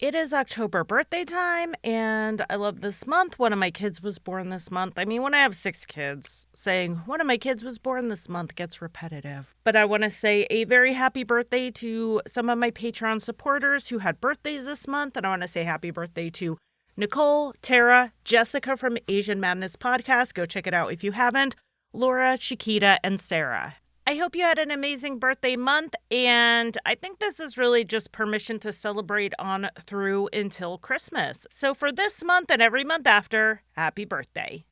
It is October birthday time, and I love this month. One of my kids was born this month. I mean, when I have 6 kids, saying one of my kids was born this month gets repetitive. But I want to say a very happy birthday to some of my Patreon supporters who had birthdays this month. And I want to say happy birthday to Nicole, Tara, Jessica from Asian Madness Podcast. Go check it out if you haven't. Laura, Chiquita, and Sarah. I hope you had an amazing birthday month, and I think this is really just permission to celebrate on through until Christmas. So for this month and every month after, happy birthday.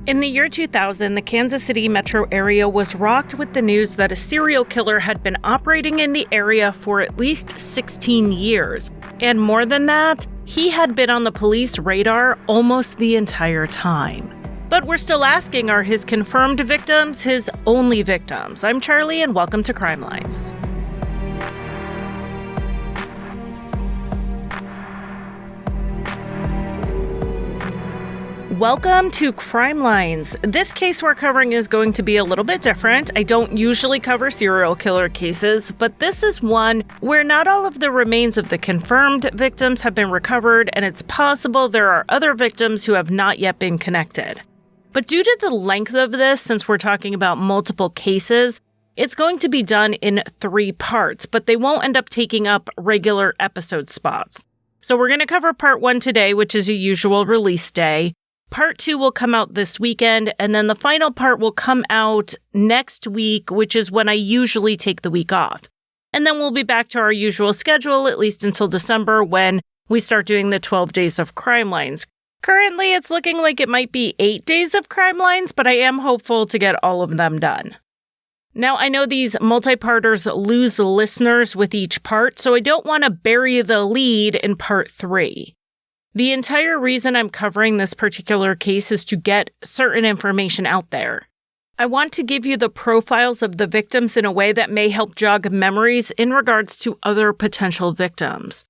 In the year 2000, the Kansas City metro area was rocked with the news that a serial killer had been operating in the area for at least 16 years. And more than that, he had been on the police radar almost the entire time. But we're still asking, are his confirmed victims his only victims? I'm Charlie, and welcome to Crimelines. Welcome to Crimelines. This case we're covering is going to be a little bit different. I don't usually cover serial killer cases, but this is one where not all of the remains of the confirmed victims have been recovered, and it's possible there are other victims who have not yet been connected. But due to the length of this, since we're talking about multiple cases, it's going to be done in 3 parts, but they won't end up taking up regular episode spots. So we're going to cover part 1 today, which is a usual release day. Part 2 will come out this weekend, and then the final part will come out next week, which is when I usually take the week off. And then we'll be back to our usual schedule, at least until December, when we start doing the 12 days of Crimelines. Currently, it's looking like it might be 8 days of Crimelines, but I am hopeful to get all of them done. Now, I know these multi-parters lose listeners with each part, so I don't want to bury the lead in part 3. The entire reason I'm covering this particular case is to get certain information out there. I want to give you the profiles of the victims in a way that may help jog memories in regards to other potential victims.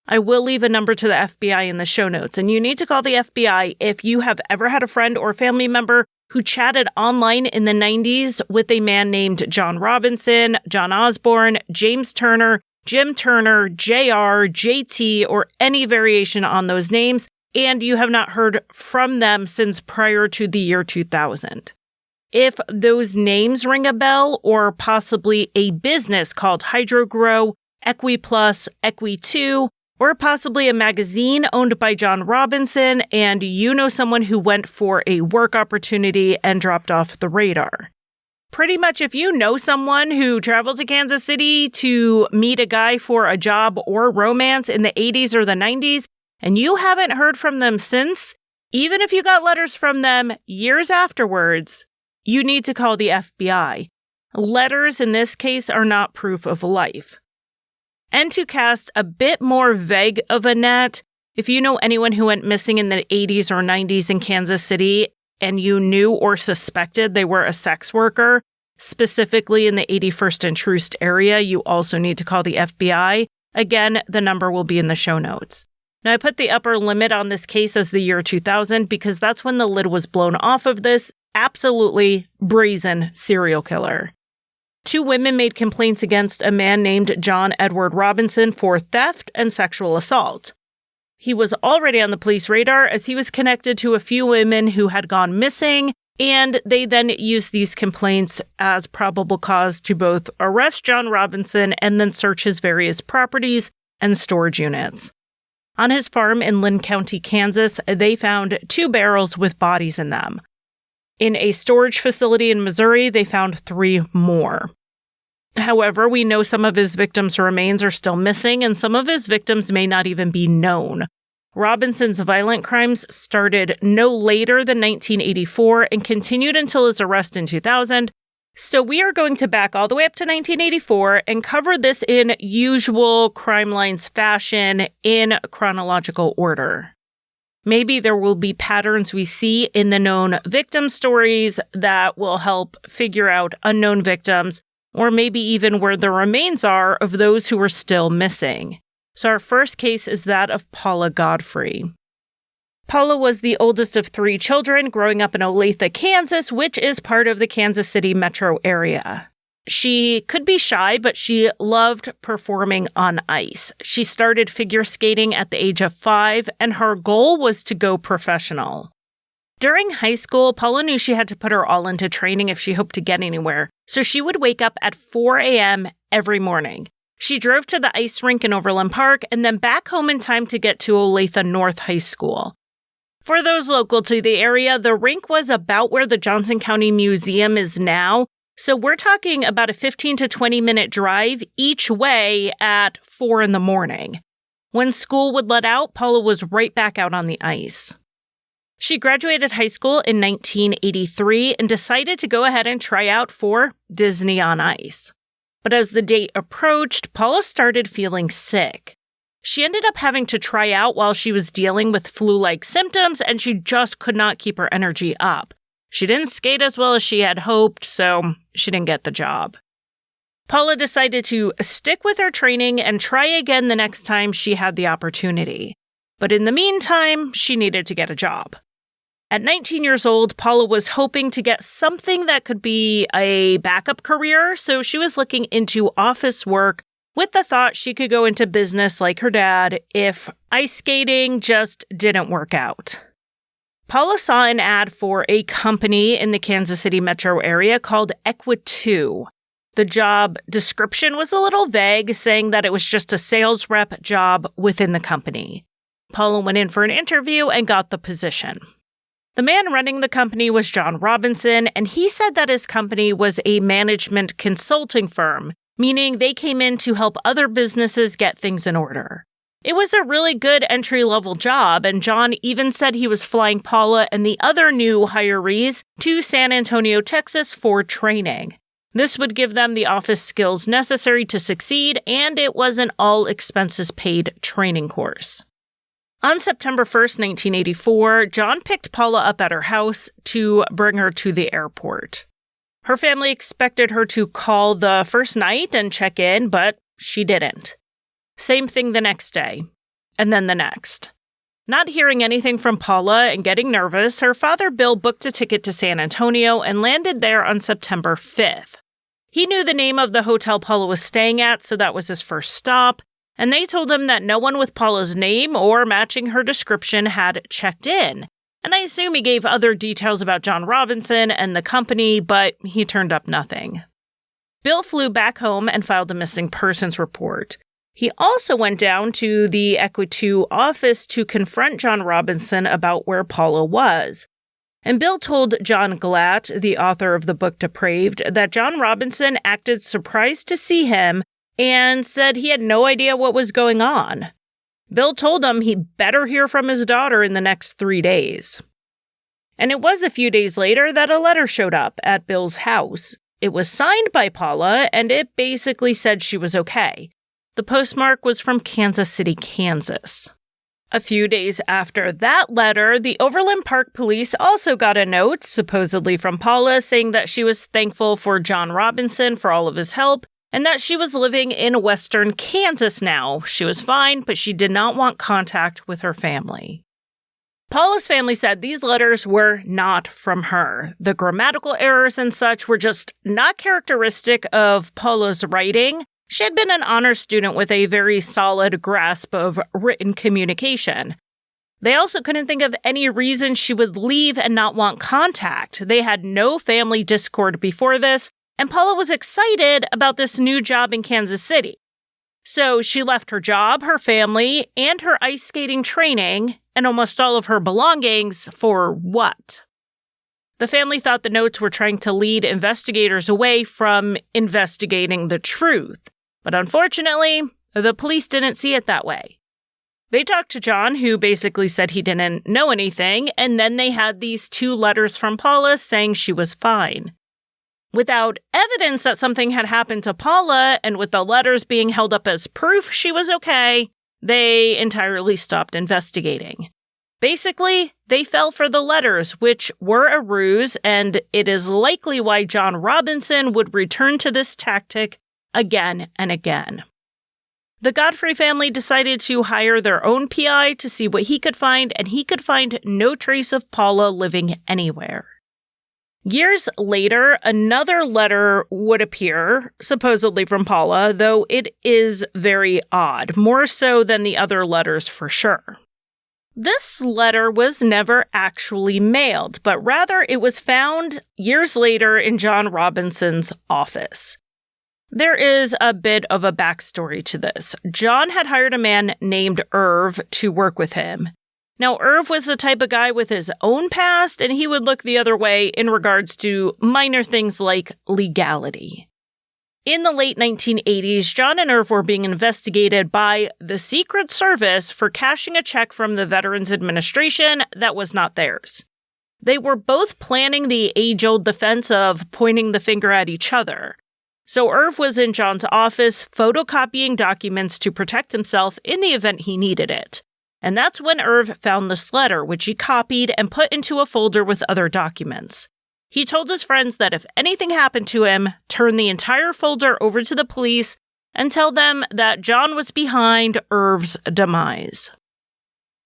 I will leave a number to the FBI in the show notes, and you need to call the FBI if you have ever had a friend or family member who chatted online in the 90s with a man named John Robinson, John Osborne, James Turner, Jim Turner, JR, JT, or any variation on those names, and you have not heard from them since prior to the year 2000. If those names ring a bell, or possibly a business called HydroGrow, EquiPlus, Equi2, or possibly a magazine owned by John Robinson, and you know someone who went for a work opportunity and dropped off the radar. Pretty much if you know someone who traveled to Kansas City to meet a guy for a job or romance in the 80s or the 90s, and you haven't heard from them since, even if you got letters from them years afterwards, you need to call the FBI. Letters in this case are not proof of life. And to cast a bit more vague of a net, if you know anyone who went missing in the 80s or 90s in Kansas City, and you knew or suspected they were a sex worker, specifically in the 81st and Troost area, you also need to call the FBI. Again, the number will be in the show notes. Now, I put the upper limit on this case as the year 2000 because that's when the lid was blown off of this absolutely brazen serial killer. 2 women made complaints against a man named John Edward Robinson for theft and sexual assault. He was already on the police radar as he was connected to a few women who had gone missing, and they then used these complaints as probable cause to both arrest John Robinson and then search his various properties and storage units. On his farm in Lynn County, Kansas, they found 2 barrels with bodies in them. In a storage facility in Missouri, they found 3 more. However, we know some of his victims' remains are still missing, and some of his victims may not even be known. Robinson's violent crimes started no later than 1984 and continued until his arrest in 2000. So we are going to back all the way up to 1984 and cover this in usual Crimelines fashion in chronological order. Maybe there will be patterns we see in the known victim stories that will help figure out unknown victims, or maybe even where the remains are of those who are still missing. So our first case is that of Paula Godfrey. Paula was the oldest of 3 children growing up in Olathe, Kansas, which is part of the Kansas City metro area. She could be shy, but she loved performing on ice. She started figure skating at the age of 5, and her goal was to go professional. During high school, Paula knew she had to put her all into training if she hoped to get anywhere, so she would wake up at 4 a.m. every morning. She drove to the ice rink in Overland Park and then back home in time to get to Olathe North High School. For those local to the area, the rink was about where the Johnson County Museum is now, so we're talking about a 15 to 20-minute drive each way at 4 in the morning. When school would let out, Paula was right back out on the ice. She graduated high school in 1983 and decided to go ahead and try out for Disney on Ice. But as the date approached, Paula started feeling sick. She ended up having to try out while she was dealing with flu-like symptoms, and she just could not keep her energy up. She didn't skate as well as she had hoped, so she didn't get the job. Paula decided to stick with her training and try again the next time she had the opportunity. But in the meantime, she needed to get a job. At 19 years old, Paula was hoping to get something that could be a backup career, so she was looking into office work with the thought she could go into business like her dad if ice skating just didn't work out. Paula saw an ad for a company in the Kansas City metro area called Equi2. The job description was a little vague, saying that it was just a sales rep job within the company. Paula went in for an interview and got the position. The man running the company was John Robinson, and he said that his company was a management consulting firm, meaning they came in to help other businesses get things in order. It was a really good entry-level job, and John even said he was flying Paula and the other new hirees to San Antonio, Texas for training. This would give them the office skills necessary to succeed, and it was an all-expenses-paid training course. On September 1st, 1984, John picked Paula up at her house to bring her to the airport. Her family expected her to call the first night and check in, but she didn't. Same thing the next day, and then the next. Not hearing anything from Paula and getting nervous, her father Bill booked a ticket to San Antonio and landed there on September 5th. He knew the name of the hotel Paula was staying at, so that was his first stop. And they told him that no one with Paula's name or matching her description had checked in. And I assume he gave other details about John Robinson and the company, but he turned up nothing. Bill flew back home and filed a missing persons report. He also went down to the Equi2 office to confront John Robinson about where Paula was. And Bill told John Glatt, the author of the book Depraved, that John Robinson acted surprised to see him and said he had no idea what was going on. Bill told him he better hear from his daughter in the next 3 days. And it was a few days later that a letter showed up at Bill's house. It was signed by Paula, and it basically said she was okay. The postmark was from Kansas City, Kansas. A few days after that letter, the Overland Park police also got a note, supposedly from Paula, saying that she was thankful for John Robinson for all of his help, and that she was living in western Kansas now. She was fine, but she did not want contact with her family. Paula's family said these letters were not from her. The grammatical errors and such were just not characteristic of Paula's writing. She had been an honor student with a very solid grasp of written communication. They also couldn't think of any reason she would leave and not want contact. They had no family discord before this, and Paula was excited about this new job in Kansas City. So she left her job, her family, and her ice skating training, and almost all of her belongings for what? The family thought the notes were trying to lead investigators away from investigating the truth. But unfortunately, the police didn't see it that way. They talked to John, who basically said he didn't know anything, and then they had these 2 letters from Paula saying she was fine. Without evidence that something had happened to Paula, and with the letters being held up as proof she was okay, they entirely stopped investigating. Basically, they fell for the letters, which were a ruse, and it is likely why John Robinson would return to this tactic again and again. The Godfrey family decided to hire their own PI to see what he could find, and he could find no trace of Paula living anywhere. Years later, another letter would appear, supposedly from Paula, though it is very odd, more so than the other letters for sure. This letter was never actually mailed, but rather it was found years later in John Robinson's office. There is a bit of a backstory to this. John had hired a man named Irv to work with him. Now, Irv was the type of guy with his own past, and he would look the other way in regards to minor things like legality. In the late 1980s, John and Irv were being investigated by the Secret Service for cashing a check from the Veterans Administration that was not theirs. They were both planning the age-old defense of pointing the finger at each other. So Irv was in John's office photocopying documents to protect himself in the event he needed it. And that's when Irv found this letter, which he copied and put into a folder with other documents. He told his friends that if anything happened to him, turn the entire folder over to the police and tell them that John was behind Irv's demise.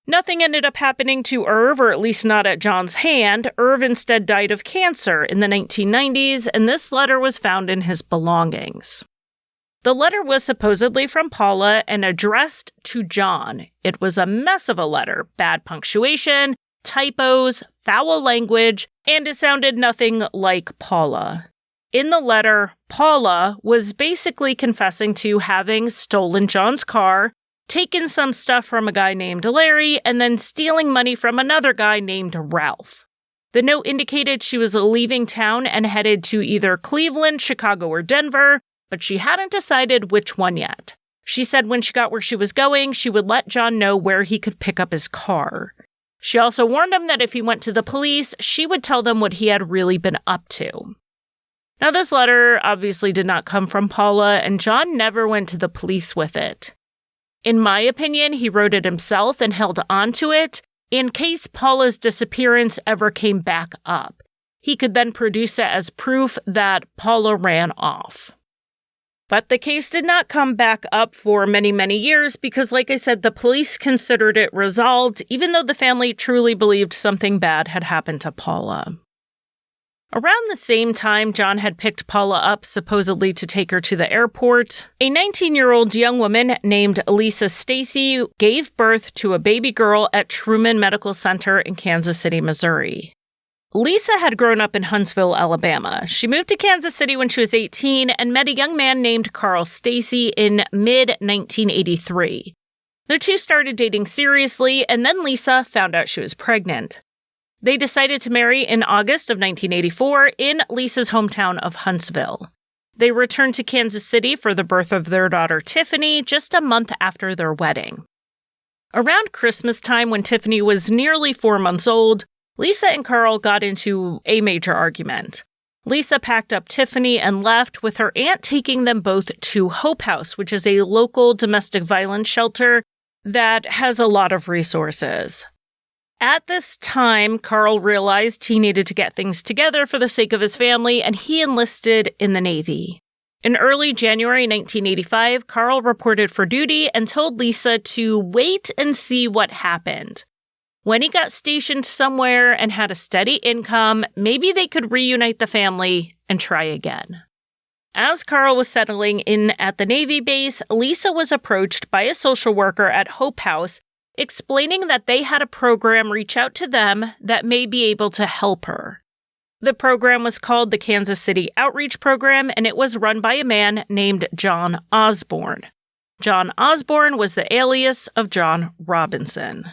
Nothing ended up happening to Irv, or at least not at John's hand. Irv instead died of cancer in the 1990s, and this letter was found in his belongings. The letter was supposedly from Paula and addressed to John. It was a mess of a letter, bad punctuation, typos, foul language, and it sounded nothing like Paula. In the letter, Paula was basically confessing to having stolen John's car, taken some stuff from a guy named Larry, and then stealing money from another guy named Ralph. The note indicated she was leaving town and headed to either Cleveland, Chicago, or Denver, but she hadn't decided which one yet. She said when she got where she was going, she would let John know where he could pick up his car. She also warned him that if he went to the police, she would tell them what he had really been up to. Now, this letter obviously did not come from Paula, and John never went to the police with it. In my opinion, he wrote it himself and held on to it in case Paula's disappearance ever came back up. He could then produce it as proof that Paula ran off. But the case did not come back up for many, many years because, like I said, the police considered it resolved, even though the family truly believed something bad had happened to Paula. Around the same time John had picked Paula up, supposedly to take her to the airport, a 19-year-old young woman named Lisa Stasi gave birth to a baby girl at Truman Medical Center in Kansas City, Missouri. Lisa had grown up in Huntsville, Alabama. She moved to Kansas City when she was 18 and met a young man named Carl Stasi in mid-1983. The two started dating seriously, and then Lisa found out she was pregnant. They decided to marry in August of 1984 in Lisa's hometown of Huntsville. They returned to Kansas City for the birth of their daughter Tiffany just a month after their wedding. Around Christmas time, when Tiffany was nearly 4 months old, Lisa and Carl got into a major argument. Lisa packed up Tiffany and left, with her aunt taking them both to Hope House, which is a local domestic violence shelter that has a lot of resources. At this time, Carl realized he needed to get things together for the sake of his family, and he enlisted in the Navy. In early January 1985, Carl reported for duty and told Lisa to wait and see what happened. When he got stationed somewhere and had a steady income, maybe they could reunite the family and try again. As Carl was settling in at the Navy base, Lisa was approached by a social worker at Hope House, explaining that they had a program reach out to them that may be able to help her. The program was called the Kansas City Outreach Program, and it was run by a man named John Osborne. John Osborne was the alias of John Robinson.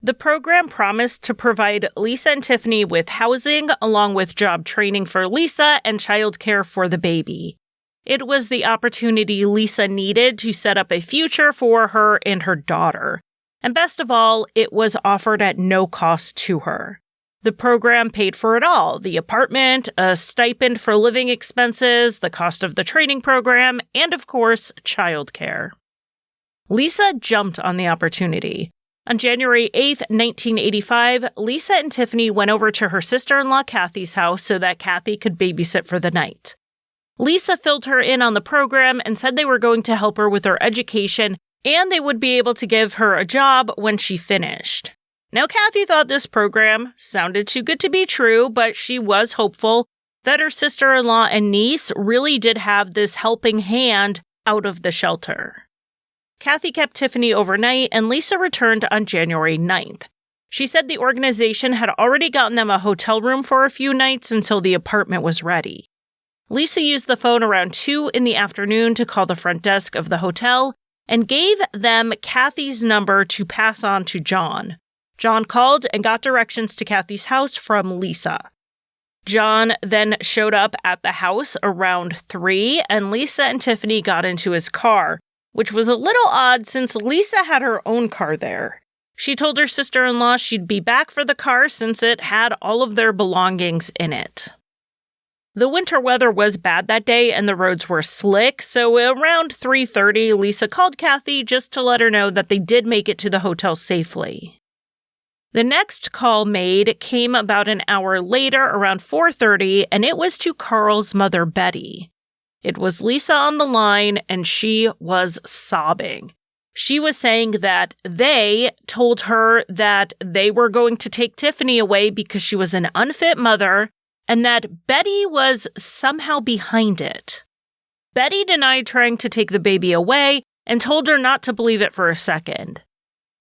The program promised to provide Lisa and Tiffany with housing, along with job training for Lisa and childcare for the baby. It was the opportunity Lisa needed to set up a future for her and her daughter. And best of all, it was offered at no cost to her. The program paid for it all: the apartment, a stipend for living expenses, the cost of the training program, and of course, childcare. Lisa jumped on the opportunity. On January 8th, 1985, Lisa and Tiffany went over to her sister-in-law Kathy's house so that Kathy could babysit for the night. Lisa filled her in on the program and said they were going to help her with her education and they would be able to give her a job when she finished. Now, Kathy thought this program sounded too good to be true, but she was hopeful that her sister-in-law and niece really did have this helping hand out of the shelter. Kathy kept Tiffany overnight, and Lisa returned on January 9th. She said the organization had already gotten them a hotel room for a few nights until the apartment was ready. Lisa used the phone around 2 in the afternoon to call the front desk of the hotel and gave them Kathy's number to pass on to John. John called and got directions to Kathy's house from Lisa. John then showed up at the house around 3, and Lisa and Tiffany got into his car, which was a little odd since Lisa had her own car there. She told her sister-in-law she'd be back for the car since it had all of their belongings in it. The winter weather was bad that day and the roads were slick, so around 3:30, Lisa called Kathy just to let her know that they did make it to the hotel safely. The next call made came about an hour later, around 4:30, and it was to Carl's mother, Betty. It was Lisa on the line, and she was sobbing. She was saying that they told her that they were going to take Tiffany away because she was an unfit mother, and that Betty was somehow behind it. Betty denied trying to take the baby away and told her not to believe it for a second.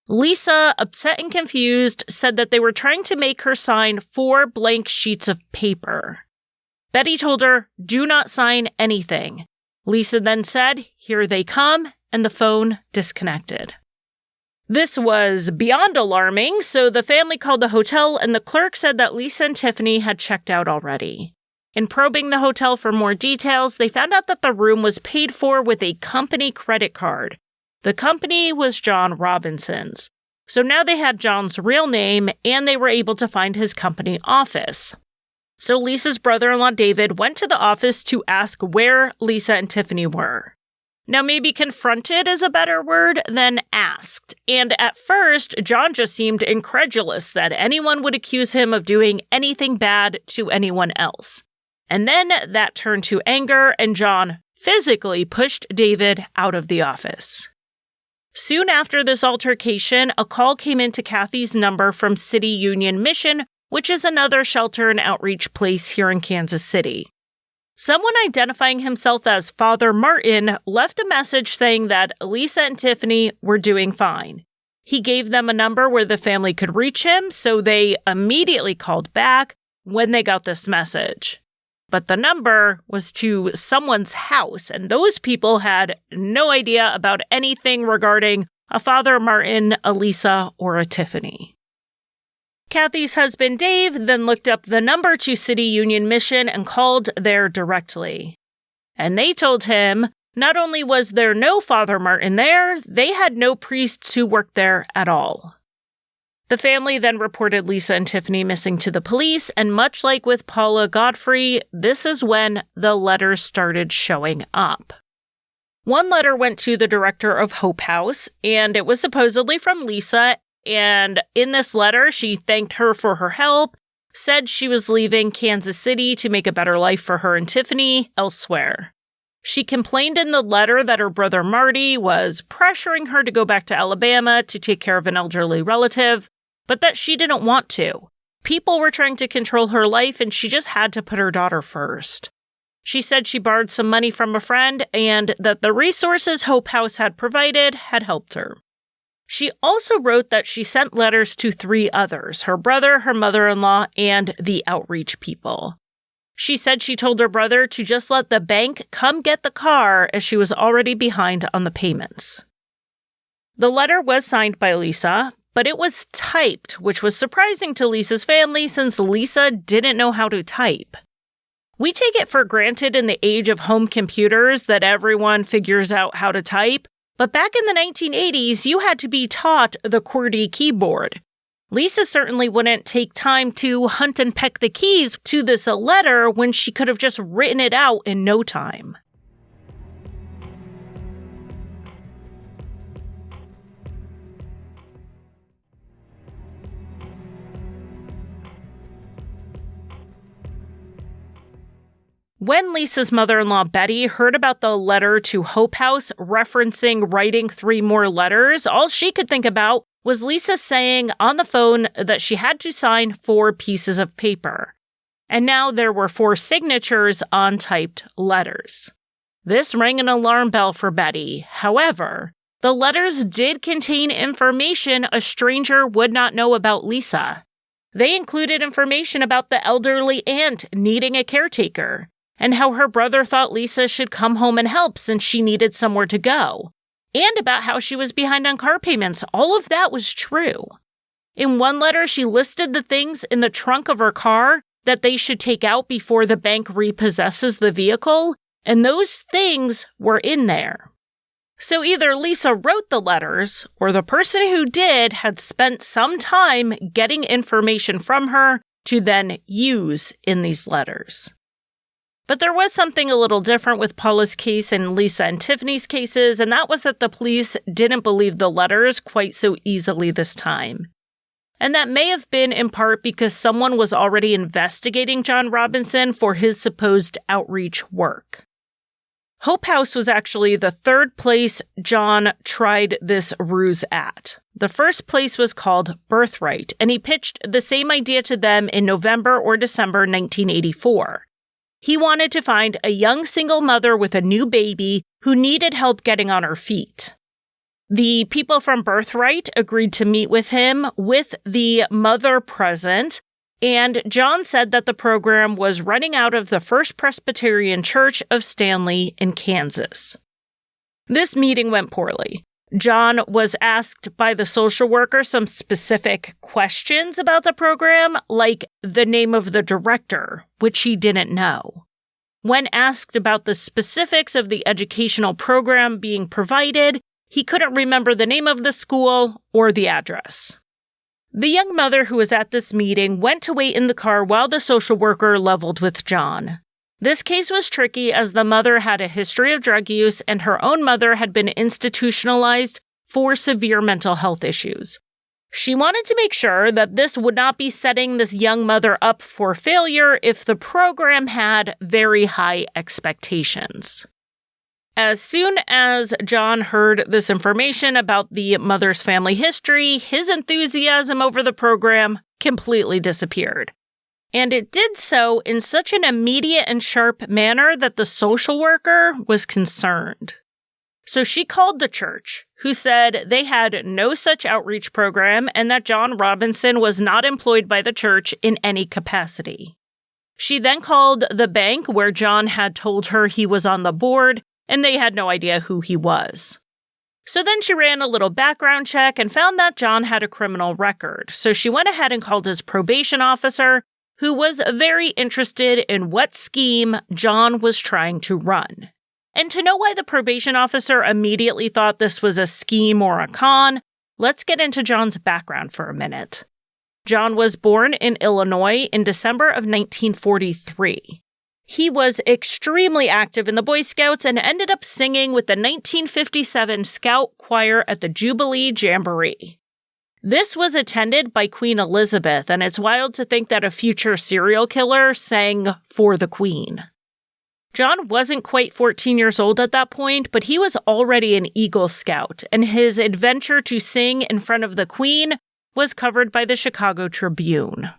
Lisa, upset and confused, said that they were trying to make her sign 4 blank sheets of paper. Betty told her, "Do not sign anything." Lisa then said, "Here they come," and the phone disconnected. This was beyond alarming, so the family called the hotel and the clerk said that Lisa and Tiffany had checked out already. In probing the hotel for more details, they found out that the room was paid for with a company credit card. The company was John Robinson's. So now they had John's real name and they were able to find his company office. So Lisa's brother-in-law David went to the office to ask where Lisa and Tiffany were. Now, maybe confronted is a better word than asked. And at first, John just seemed incredulous that anyone would accuse him of doing anything bad to anyone else. And then that turned to anger, and John physically pushed David out of the office. Soon after this altercation, a call came into Kathy's number from City Union Mission, which is another shelter and outreach place here in Kansas City. Someone identifying himself as Father Martin left a message saying that Lisa and Tiffany were doing fine. He gave them a number where the family could reach him, so they immediately called back when they got this message. But the number was to someone's house, and those people had no idea about anything regarding a Father Martin, a Lisa, or a Tiffany. Kathy's husband, Dave, then looked up the number to City Union Mission and called there directly. And they told him not only was there no Father Martin there, they had no priests who worked there at all. The family then reported Lisa and Tiffany missing to the police, and much like with Paula Godfrey, this is when the letters started showing up. One letter went to the director of Hope House, and it was supposedly from Lisa. And in this letter, she thanked her for her help, said she was leaving Kansas City to make a better life for her and Tiffany elsewhere. She complained in the letter that her brother Marty was pressuring her to go back to Alabama to take care of an elderly relative, but that she didn't want to. People were trying to control her life and she just had to put her daughter first. She said she borrowed some money from a friend and that the resources Hope House had provided had helped her. She also wrote that she sent letters to 3 others, her brother, her mother-in-law, and the outreach people. She said she told her brother to just let the bank come get the car as she was already behind on the payments. The letter was signed by Lisa, but it was typed, which was surprising to Lisa's family since Lisa didn't know how to type. We take it for granted in the age of home computers that everyone figures out how to type. But back in the 1980s, you had to be taught the QWERTY keyboard. Lisa certainly wouldn't take time to hunt and peck the keys to this letter when she could have just written it out in no time. When Lisa's mother-in-law, Betty, heard about the letter to Hope House referencing writing 3 more letters, all she could think about was Lisa saying on the phone that she had to sign 4 pieces of paper. And now there were 4 signatures on typed letters. This rang an alarm bell for Betty. However, the letters did contain information a stranger would not know about Lisa. They included information about the elderly aunt needing a caretaker, and how her brother thought Lisa should come home and help since she needed somewhere to go, and about how she was behind on car payments. All of that was true. In one letter, she listed the things in the trunk of her car that they should take out before the bank repossesses the vehicle, and those things were in there. So either Lisa wrote the letters, or the person who did had spent some time getting information from her to then use in these letters. But there was something a little different with Paula's case and Lisa and Tiffany's cases, and that was that the police didn't believe the letters quite so easily this time. And that may have been in part because someone was already investigating John Robinson for his supposed outreach work. Hope House was actually the 3rd place John tried this ruse at. The first place was called Birthright, and he pitched the same idea to them in November or December 1984. He wanted to find a young single mother with a new baby who needed help getting on her feet. The people from Birthright agreed to meet with him with the mother present, and John said that the program was running out of the First Presbyterian Church of Stanley in Kansas. This meeting went poorly. John was asked by the social worker some specific questions about the program, like the name of the director, which he didn't know. When asked about the specifics of the educational program being provided, he couldn't remember the name of the school or the address. The young mother who was at this meeting went to wait in the car while the social worker leveled with John. This case was tricky as the mother had a history of drug use and her own mother had been institutionalized for severe mental health issues. She wanted to make sure that this would not be setting this young mother up for failure if the program had very high expectations. As soon as John heard this information about the mother's family history, his enthusiasm over the program completely disappeared. And it did so in such an immediate and sharp manner that the social worker was concerned. So she called the church, who said they had no such outreach program and that John Robinson was not employed by the church in any capacity. She then called the bank where John had told her he was on the board, and they had no idea who he was. So then she ran a little background check and found that John had a criminal record. So she went ahead and called his probation officer, who was very interested in what scheme John was trying to run. And to know why the probation officer immediately thought this was a scheme or a con, let's get into John's background for a minute. John was born in Illinois in December of 1943. He was extremely active in the Boy Scouts and ended up singing with the 1957 Scout Choir at the Jubilee Jamboree. This was attended by Queen Elizabeth, and it's wild to think that a future serial killer sang for the Queen. John wasn't quite 14 years old at that point, but he was already an Eagle Scout, and his adventure to sing in front of the Queen was covered by the Chicago Tribune.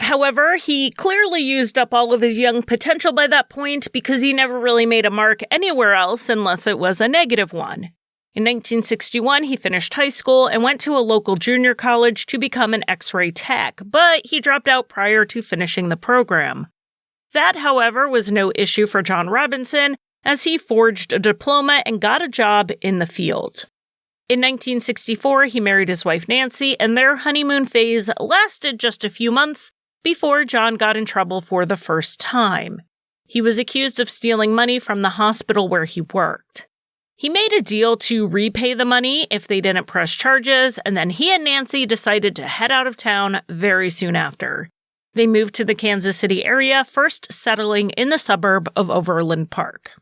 However, he clearly used up all of his young potential by that point because he never really made a mark anywhere else unless it was a negative one. In 1961, he finished high school and went to a local junior college to become an X-ray tech, but he dropped out prior to finishing the program. That, however, was no issue for John Robinson, as he forged a diploma and got a job in the field. In 1964, he married his wife Nancy, and their honeymoon phase lasted just a few months before John got in trouble for the first time. He was accused of stealing money from the hospital where he worked. He made a deal to repay the money if they didn't press charges, and then he and Nancy decided to head out of town very soon after. They moved to the Kansas City area, first settling in the suburb of Overland Park.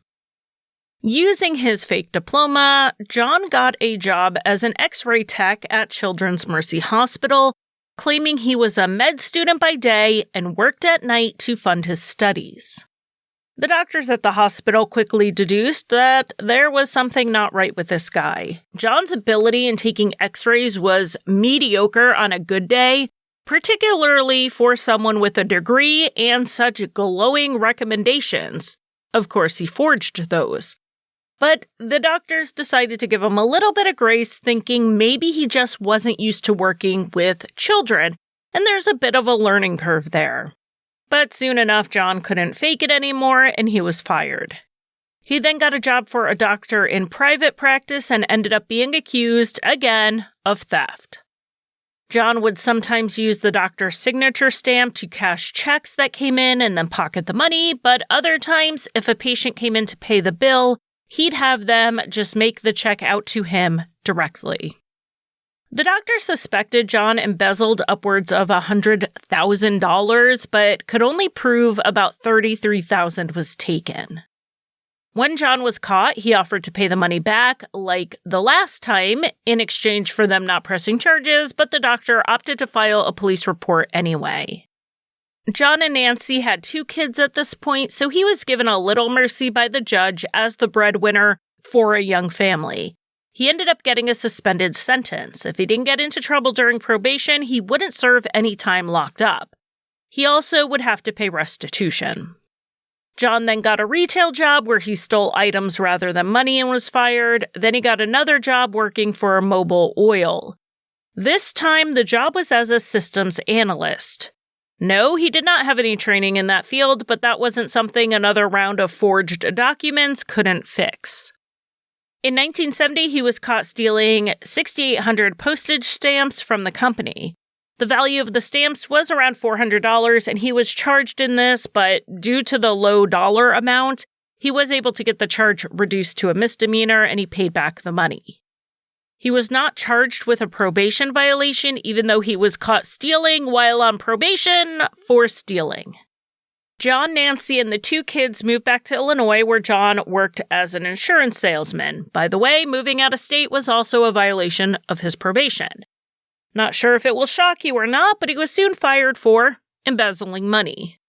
Using his fake diploma, John got a job as an X-ray tech at Children's Mercy Hospital, claiming he was a med student by day and worked at night to fund his studies. The doctors at the hospital quickly deduced that there was something not right with this guy. John's ability in taking x-rays was mediocre on a good day, particularly for someone with a degree and such glowing recommendations. Of course, he forged those. But the doctors decided to give him a little bit of grace, thinking maybe he just wasn't used to working with children, and there's a bit of a learning curve there. But soon enough, John couldn't fake it anymore, and he was fired. He then got a job for a doctor in private practice and ended up being accused, again, of theft. John would sometimes use the doctor's signature stamp to cash checks that came in and then pocket the money, but other times, if a patient came in to pay the bill, he'd have them just make the check out to him directly. The doctor suspected John embezzled upwards of $100,000, but could only prove about $33,000 was taken. When John was caught, he offered to pay the money back, like the last time, in exchange for them not pressing charges, but the doctor opted to file a police report anyway. John and Nancy had 2 kids at this point, so he was given a little mercy by the judge as the breadwinner for a young family. He ended up getting a suspended sentence. If he didn't get into trouble during probation, he wouldn't serve any time locked up. He also would have to pay restitution. John then got a retail job where he stole items rather than money and was fired. Then he got another job working for Mobil Oil. This time, the job was as a systems analyst. No, he did not have any training in that field, but that wasn't something another round of forged documents couldn't fix. In 1970, he was caught stealing 6,800 postage stamps from the company. The value of the stamps was around $400, and he was charged in this, but due to the low dollar amount, he was able to get the charge reduced to a misdemeanor, and he paid back the money. He was not charged with a probation violation, even though he was caught stealing while on probation for stealing. John, Nancy, and the 2 kids moved back to Illinois, where John worked as an insurance salesman. By the way, moving out of state was also a violation of his probation. Not sure if it will shock you or not, but he was soon fired for embezzling money.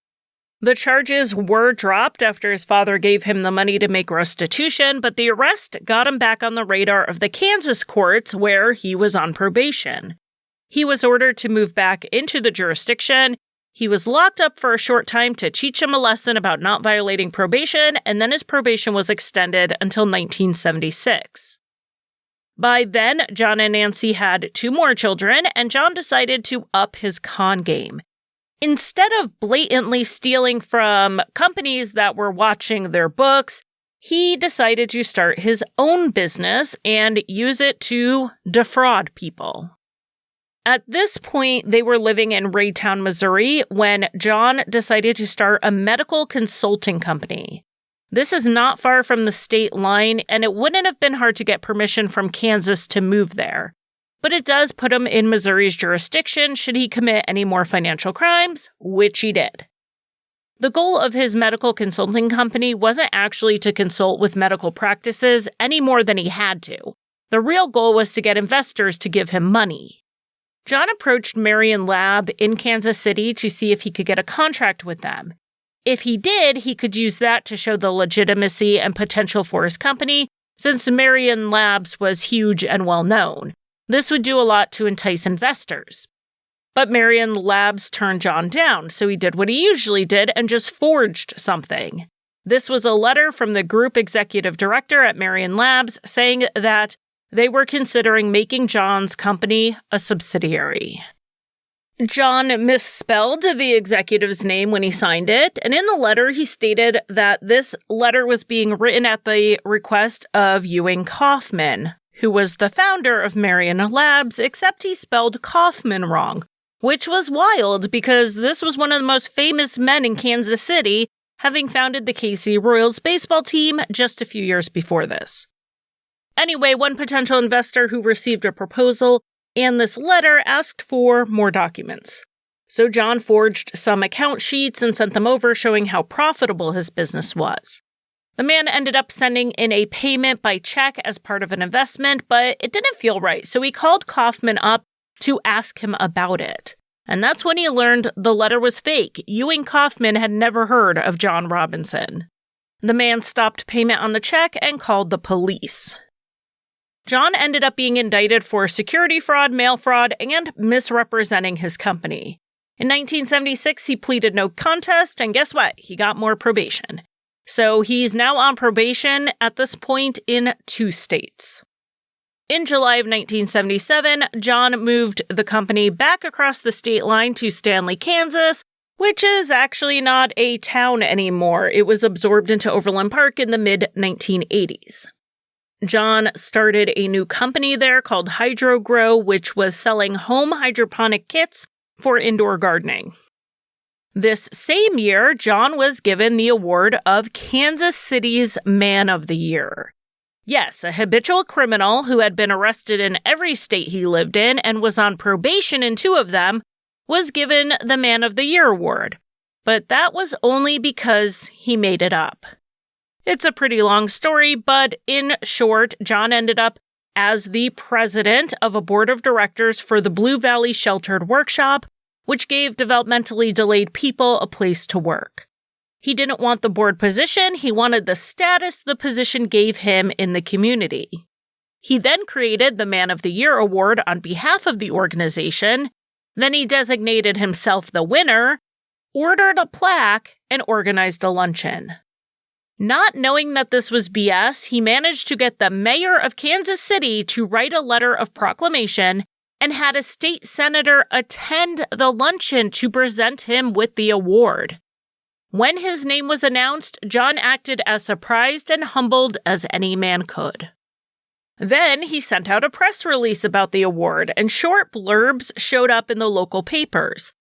The charges were dropped after his father gave him the money to make restitution, but the arrest got him back on the radar of the Kansas courts, where he was on probation. He was ordered to move back into the jurisdiction. He was locked up for a short time to teach him a lesson about not violating probation, and then his probation was extended until 1976. By then, John and Nancy had 2 more children, and John decided to up his con game. Instead of blatantly stealing from companies that were watching their books, he decided to start his own business and use it to defraud people. At this point, they were living in Raytown, Missouri, when John decided to start a medical consulting company. This is not far from the state line, and it wouldn't have been hard to get permission from Kansas to move there. But it does put him in Missouri's jurisdiction should he commit any more financial crimes, which he did. The goal of his medical consulting company wasn't actually to consult with medical practices any more than he had to. The real goal was to get investors to give him money. John approached Marion Lab in Kansas City to see if he could get a contract with them. If he did, he could use that to show the legitimacy and potential for his company, since Marion Labs was huge and well-known. This would do a lot to entice investors. But Marion Labs turned John down, so he did what he usually did and just forged something. This was a letter from the group executive director at Marion Labs saying that they were considering making John's company a subsidiary. John misspelled the executive's name when he signed it, and in the letter he stated that this letter was being written at the request of Ewing Kauffman, who was the founder of Marion Labs, except he spelled Kauffman wrong, which was wild because this was one of the most famous men in Kansas City, having founded the KC Royals baseball team just a few years before this. Anyway, one potential investor who received a proposal and this letter asked for more documents. So John forged some account sheets and sent them over showing how profitable his business was. The man ended up sending in a payment by check as part of an investment, but it didn't feel right, so he called Kauffman up to ask him about it. And that's when he learned the letter was fake. Ewing Kauffman had never heard of John Robinson. The man stopped payment on the check and called the police. John ended up being indicted for security fraud, mail fraud, and misrepresenting his company. In 1976, he pleaded no contest, and guess what? He got more probation. So he's now on probation at this point in 2 states. In July of 1977, John moved the company back across the state line to Stanley, Kansas, which is actually not a town anymore. It was absorbed into Overland Park in the mid-1980s. John started a new company there called HydroGrow, which was selling home hydroponic kits for indoor gardening. This same year, John was given the award of Kansas City's Man of the Year. Yes, a habitual criminal who had been arrested in every state he lived in and was on probation in 2 of them was given the Man of the Year award. But that was only because he made it up. It's a pretty long story, but in short, John ended up as the president of a board of directors for the Blue Valley Sheltered Workshop, which gave developmentally delayed people a place to work. He didn't want the board position, he wanted the status the position gave him in the community. He then created the Man of the Year award on behalf of the organization, then he designated himself the winner, ordered a plaque, and organized a luncheon. Not knowing that this was BS, he managed to get the mayor of Kansas City to write a letter of proclamation and had a state senator attend the luncheon to present him with the award. When his name was announced, John acted as surprised and humbled as any man could. Then he sent out a press release about the award, and short blurbs showed up in the local papers.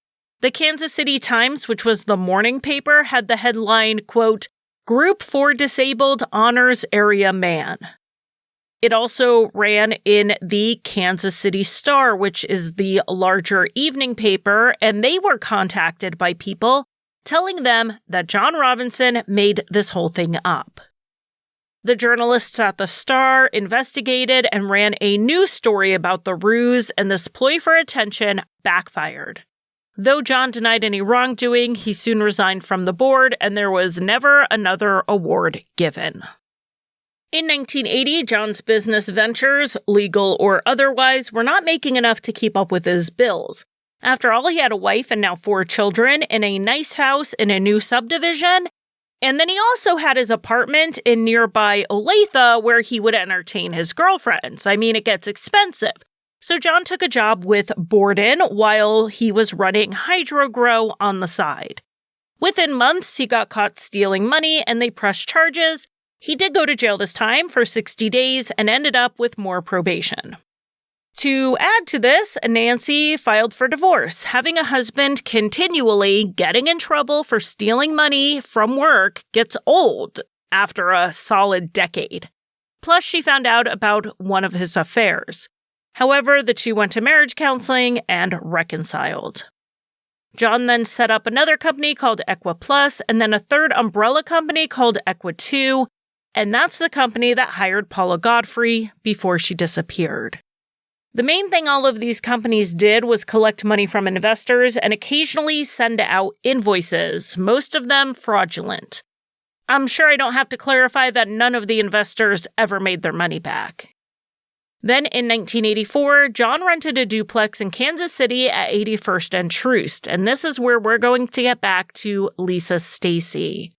The Kansas City Times, which was the morning paper, had the headline, quote, Group for Disabled Honors Area Man. It also ran in the Kansas City Star, which is the larger evening paper, and they were contacted by people telling them that John Robinson made this whole thing up. The journalists at the Star investigated and ran a news story about the ruse, and this ploy for attention backfired. Though John denied any wrongdoing, he soon resigned from the board, and there was never another award given. In 1980, John's business ventures, legal or otherwise, were not making enough to keep up with his bills. After all, he had a wife and now 4 children in a nice house in a new subdivision, and then he also had his apartment in nearby Olathe where he would entertain his girlfriends. I mean, it gets expensive. So John took a job with Borden while he was running HydroGrow on the side. Within months, he got caught stealing money and they pressed charges. He did go to jail this time for 60 days and ended up with more probation. To add to this, Nancy filed for divorce. Having a husband continually getting in trouble for stealing money from work gets old after a solid decade. Plus, she found out about one of his affairs. However, the 2 went to marriage counseling and reconciled. John then set up another company called Equa Plus and then a third umbrella company called Equa 2, and that's the company that hired Paula Godfrey before she disappeared. The main thing all of these companies did was collect money from investors and occasionally send out invoices, most of them fraudulent. I'm sure I don't have to clarify that none of the investors ever made their money back. Then in 1984, John rented a duplex in Kansas City at 81st and Troost, and this is where we're going to get back to Lisa Stasi.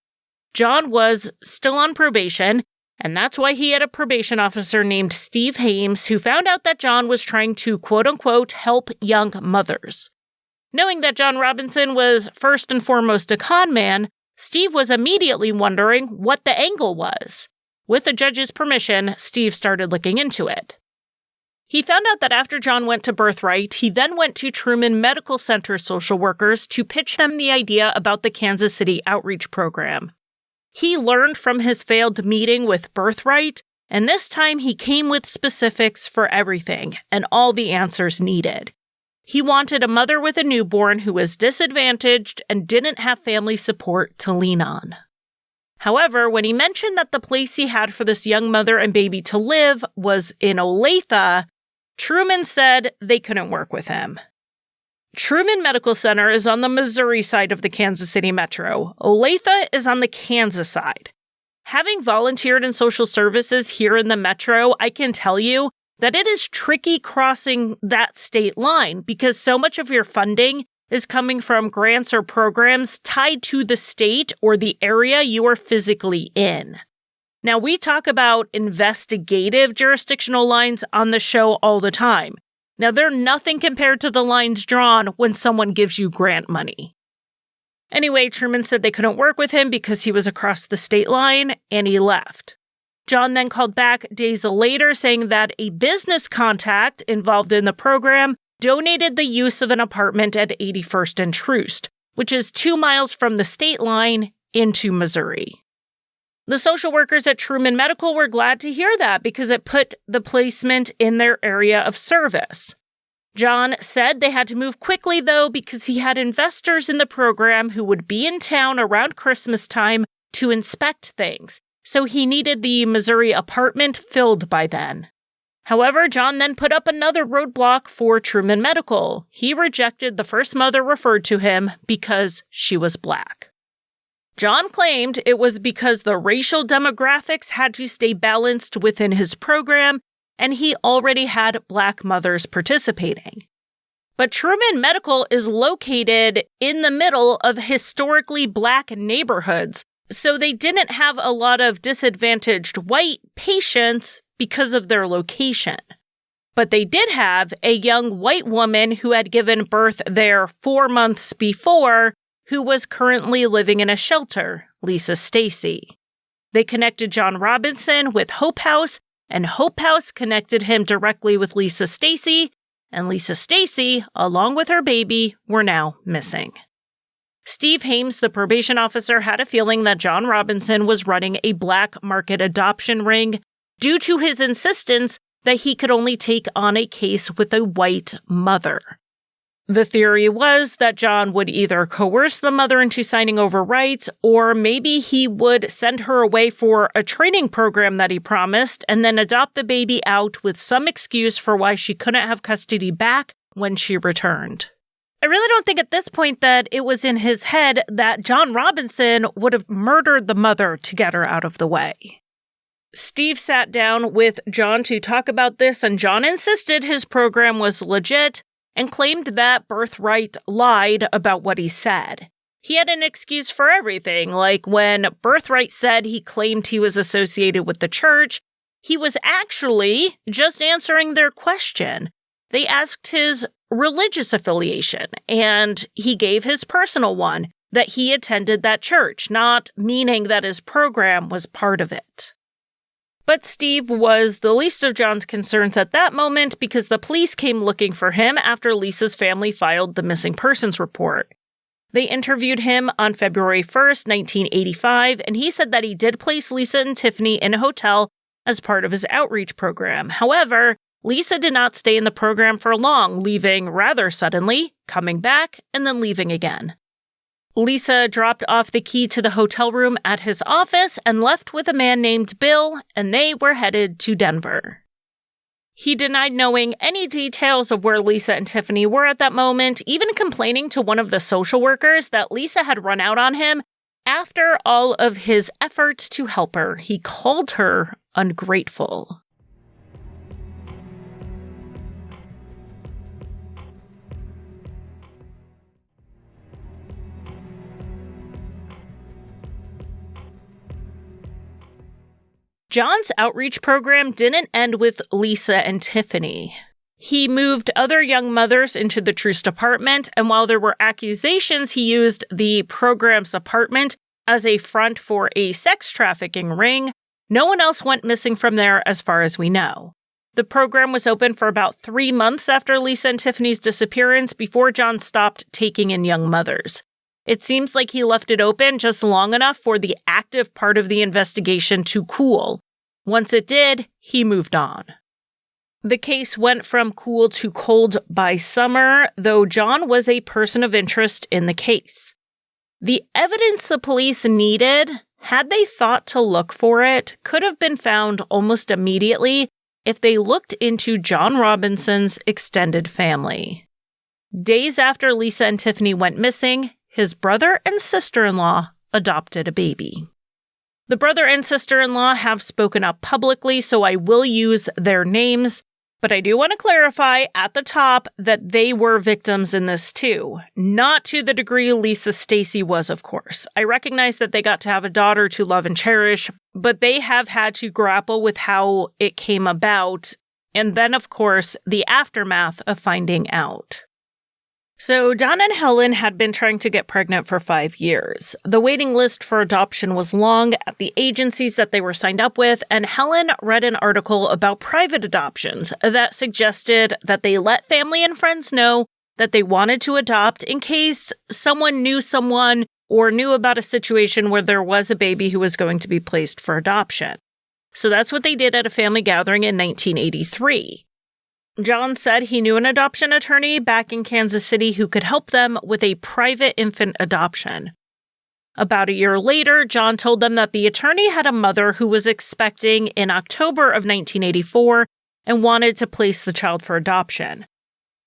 John was still on probation, and that's why he had a probation officer named Steve Hames who found out that John was trying to quote-unquote help young mothers. Knowing that John Robinson was first and foremost a con man, Steve was immediately wondering what the angle was. With the judge's permission, Steve started looking into it. He found out that after John went to Birthright, he then went to Truman Medical Center social workers to pitch them the idea about the Kansas City outreach program. He learned from his failed meeting with Birthright, and this time he came with specifics for everything and all the answers needed. He wanted a mother with a newborn who was disadvantaged and didn't have family support to lean on. However, when he mentioned that the place he had for this young mother and baby to live was in Olathe, Truman said they couldn't work with him. Truman Medical Center is on the Missouri side of the Kansas City metro. Olathe is on the Kansas side. Having volunteered in social services here in the metro, I can tell you that it is tricky crossing that state line because so much of your funding is coming from grants or programs tied to the state or the area you are physically in. Now, we talk about investigative jurisdictional lines on the show all the time. Now, they're nothing compared to the lines drawn when someone gives you grant money. Anyway, Truman said they couldn't work with him because he was across the state line, and he left. John then called back days later saying that a business contact involved in the program donated the use of an apartment at 81st and Troost, which is 2 miles from the state line into Missouri. The social workers at Truman Medical were glad to hear that because it put the placement in their area of service. John said they had to move quickly, though, because he had investors in the program who would be in town around Christmas time to inspect things, so he needed the Missouri apartment filled by then. However, John then put up another roadblock for Truman Medical. He rejected the first mother referred to him because she was Black. John claimed it was because the racial demographics had to stay balanced within his program, and he already had Black mothers participating. But Truman Medical is located in the middle of historically Black neighborhoods, so they didn't have a lot of disadvantaged white patients because of their location. But they did have a young white woman who had given birth there 4 months before, who was currently living in a shelter, Lisa Stasi. They connected John Robinson with Hope House, and Hope House connected him directly with Lisa Stasi, and Lisa Stasi, along with her baby, were now missing. Steve Hames, the probation officer, had a feeling that John Robinson was running a black market adoption ring due to his insistence that he could only take on a case with a white mother. The theory was that John would either coerce the mother into signing over rights, or maybe he would send her away for a training program that he promised and then adopt the baby out with some excuse for why she couldn't have custody back when she returned. I really don't think at this point that it was in his head that John Robinson would have murdered the mother to get her out of the way. Steve sat down with John to talk about this, and John insisted his program was legit and claimed that Birthright lied about what he said. He had an excuse for everything, like when Birthright said he claimed he was associated with the church, he was actually just answering their question. They asked his religious affiliation, and he gave his personal one, that he attended that church, not meaning that his program was part of it. But Steve was the least of John's concerns at that moment because the police came looking for him after Lisa's family filed the missing persons report. They interviewed him on February 1st, 1985, and he said that he did place Lisa and Tiffany in a hotel as part of his outreach program. However, Lisa did not stay in the program for long, leaving rather suddenly, coming back, and then leaving again. Lisa dropped off the key to the hotel room at his office and left with a man named Bill, and they were headed to Denver. He denied knowing any details of where Lisa and Tiffany were at that moment, even complaining to one of the social workers that Lisa had run out on him after all of his efforts to help her. He called her ungrateful. John's outreach program didn't end with Lisa and Tiffany. He moved other young mothers into the Troost apartment, and while there were accusations he used the program's apartment as a front for a sex trafficking ring, no one else went missing from there as far as we know. The program was open for about 3 months after Lisa and Tiffany's disappearance before John stopped taking in young mothers. It seems like he left it open just long enough for the active part of the investigation to cool. Once it did, he moved on. The case went from cool to cold by summer, though John was a person of interest in the case. The evidence the police needed, had they thought to look for it, could have been found almost immediately if they looked into John Robinson's extended family. Days after Lisa and Tiffany went missing, his brother and sister-in-law adopted a baby. The brother and sister-in-law have spoken up publicly, so I will use their names. But I do want to clarify at the top that they were victims in this too. Not to the degree Lisa Stasi was, of course. I recognize that they got to have a daughter to love and cherish, but they have had to grapple with how it came about. And then, of course, the aftermath of finding out. So Don and Helen had been trying to get pregnant for 5 years. The waiting list for adoption was long at the agencies that they were signed up with, and Helen read an article about private adoptions that suggested that they let family and friends know that they wanted to adopt in case someone or knew about a situation where there was a baby who was going to be placed for adoption. So that's what they did at a family gathering in 1983. John said he knew an adoption attorney back in Kansas City who could help them with a private infant adoption. About a year later, John told them that the attorney had a mother who was expecting in October of 1984 and wanted to place the child for adoption.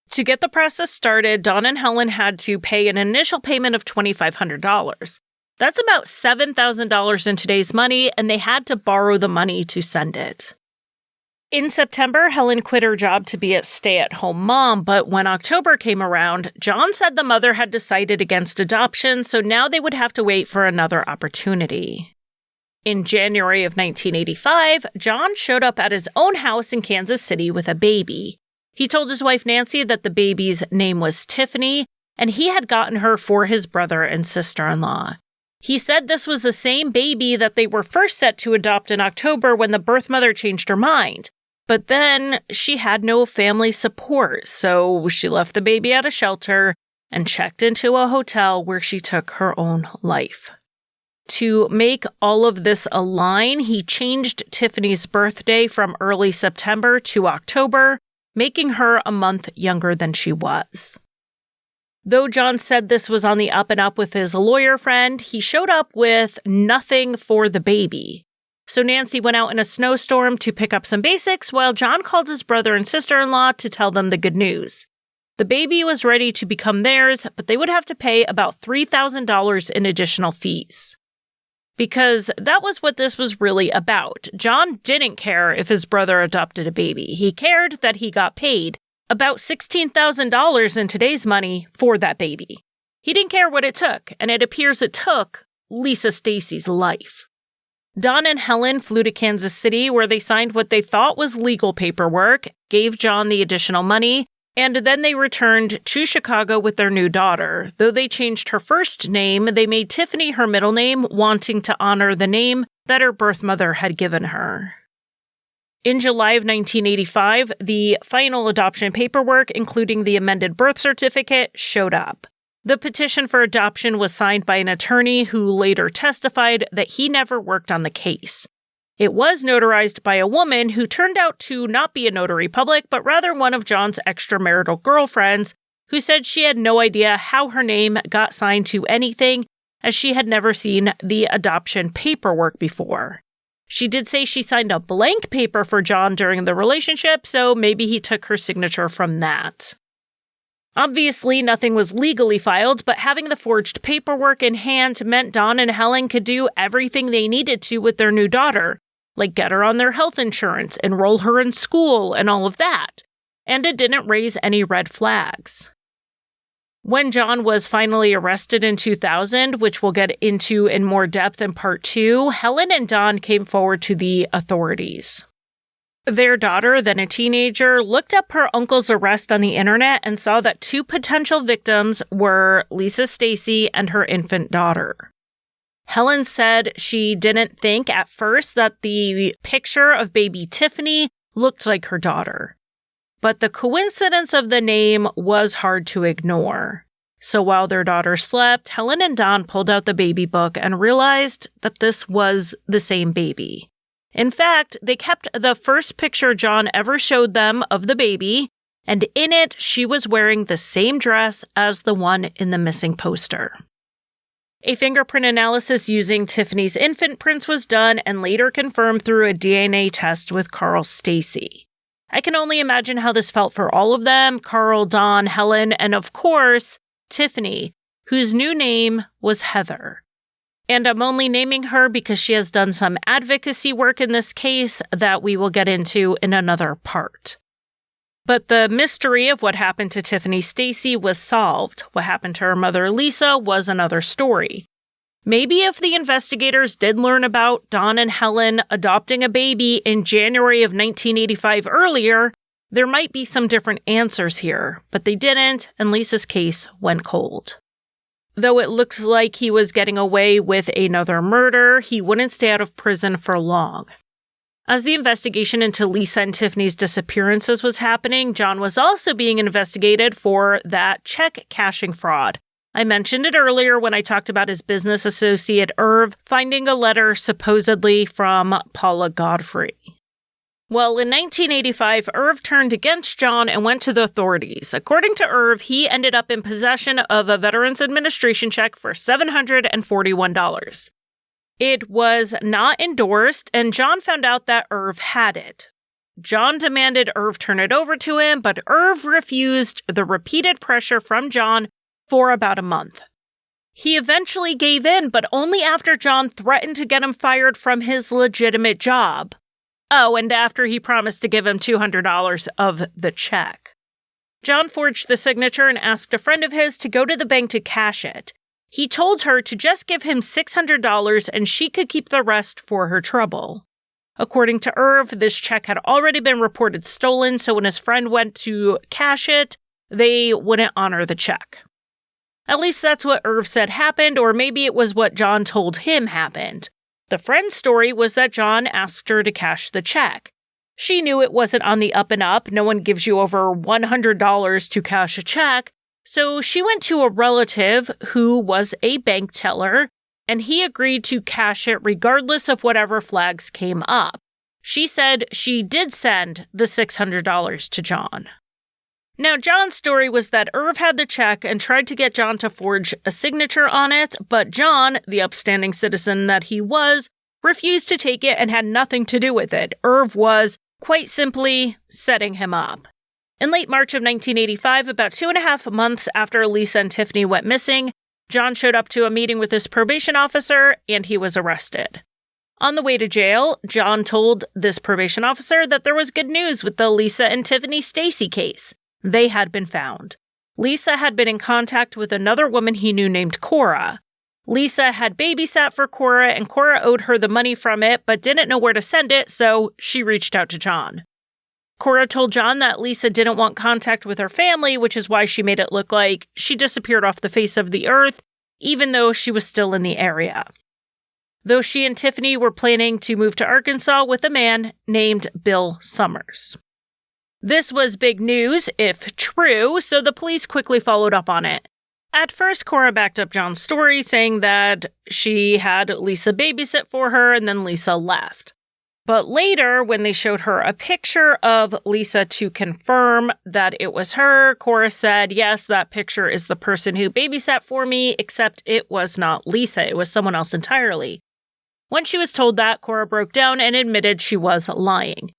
To get the process started, Don and Helen had to pay an initial payment of $2,500. That's about $7,000 in today's money, and they had to borrow the money to send it. In September, Helen quit her job to be a stay-at-home mom, but when October came around, John said the mother had decided against adoption, so now they would have to wait for another opportunity. In January of 1985, John showed up at his own house in Kansas City with a baby. He told his wife Nancy that the baby's name was Tiffany, and he had gotten her for his brother and sister-in-law. He said this was the same baby that they were first set to adopt in October when the birth mother changed her mind. But then she had no family support, so she left the baby at a shelter and checked into a hotel where she took her own life. To make all of this align, he changed Tiffany's birthday from early September to October, making her a month younger than she was. Though John said this was on the up and up with his lawyer friend, he showed up with nothing for the baby. So Nancy went out in a snowstorm to pick up some basics while John called his brother and sister-in-law to tell them the good news. The baby was ready to become theirs, but they would have to pay about $3,000 in additional fees. Because that was what this was really about. John didn't care if his brother adopted a baby. He cared that he got paid about $16,000 in today's money for that baby. He didn't care what it took, and it appears it took Lisa Stasi's life. Don and Helen flew to Kansas City where they signed what they thought was legal paperwork, gave John the additional money, and then they returned to Chicago with their new daughter. Though they changed her first name, they made Tiffany her middle name, wanting to honor the name that her birth mother had given her. In July of 1985, the final adoption paperwork, including the amended birth certificate, showed up. The petition for adoption was signed by an attorney who later testified that he never worked on the case. It was notarized by a woman who turned out to not be a notary public, but rather one of John's extramarital girlfriends, who said she had no idea how her name got signed to anything, as she had never seen the adoption paperwork before. She did say she signed a blank paper for John during the relationship, so maybe he took her signature from that. Obviously, nothing was legally filed, but having the forged paperwork in hand meant Don and Helen could do everything they needed to with their new daughter, like get her on their health insurance, enroll her in school, and all of that. And it didn't raise any red flags. When John was finally arrested in 2000, which we'll get into in more depth in part 2, Helen and Don came forward to the authorities. Their daughter, then a teenager, looked up her uncle's arrest on the internet and saw that 2 potential victims were Lisa Stasi and her infant daughter. Helen said she didn't think at first that the picture of baby Tiffany looked like her daughter. But the coincidence of the name was hard to ignore. So while their daughter slept, Helen and Don pulled out the baby book and realized that this was the same baby. In fact, they kept the first picture John ever showed them of the baby, and in it, she was wearing the same dress as the one in the missing poster. A fingerprint analysis using Tiffany's infant prints was done and later confirmed through a DNA test with Carl Stasi. I can only imagine how this felt for all of them, Carl, Don, Helen, and of course, Tiffany, whose new name was Heather. And I'm only naming her because she has done some advocacy work in this case that we will get into in another part. But the mystery of what happened to Tiffany Stasi was solved. What happened to her mother, Lisa, was another story. Maybe if the investigators did learn about Don and Helen adopting a baby in January of 1985 earlier, there might be some different answers here, but they didn't, and Lisa's case went cold. Though it looks like he was getting away with another murder, he wouldn't stay out of prison for long. As the investigation into Lisa and Tiffany's disappearances was happening, John was also being investigated for that check cashing fraud. I mentioned it earlier when I talked about his business associate Irv finding a letter supposedly from Paula Godfrey. Well, in 1985, Irv turned against John and went to the authorities. According to Irv, he ended up in possession of a Veterans Administration check for $741. It was not endorsed, and John found out that Irv had it. John demanded Irv turn it over to him, but Irv refused the repeated pressure from John for about a month. He eventually gave in, but only after John threatened to get him fired from his legitimate job. Oh, and after he promised to give him $200 of the check. John forged the signature and asked a friend of his to go to the bank to cash it. He told her to just give him $600 and she could keep the rest for her trouble. According to Irv, this check had already been reported stolen, so when his friend went to cash it, they wouldn't honor the check. At least that's what Irv said happened, or maybe it was what John told him happened. The friend's story was that John asked her to cash the check. She knew it wasn't on the up and up. No one gives you over $100 to cash a check. So she went to a relative who was a bank teller, and he agreed to cash it regardless of whatever flags came up. She said she did send the $600 to John. Now, John's story was that Irv had the check and tried to get John to forge a signature on it, but John, the upstanding citizen that he was, refused to take it and had nothing to do with it. Irv was, quite simply, setting him up. In late March of 1985, about 2.5 months after Lisa and Tiffany went missing, John showed up to a meeting with his probation officer, and he was arrested. On the way to jail, John told this probation officer that there was good news with the Lisa and Tiffany Stasi case. They had been found. Lisa had been in contact with another woman he knew named Cora. Lisa had babysat for Cora, and Cora owed her the money from it, but didn't know where to send it, so she reached out to John. Cora told John that Lisa didn't want contact with her family, which is why she made it look like she disappeared off the face of the earth, even though she was still in the area. Though she and Tiffany were planning to move to Arkansas with a man named Bill Summers. This was big news, if true, so the police quickly followed up on it. At first, Cora backed up John's story, saying that she had Lisa babysit for her and then Lisa left. But later, when they showed her a picture of Lisa to confirm that it was her, Cora said, yes, that picture is the person who babysat for me, except it was not Lisa, it was someone else entirely. When she was told that, Cora broke down and admitted she was lying.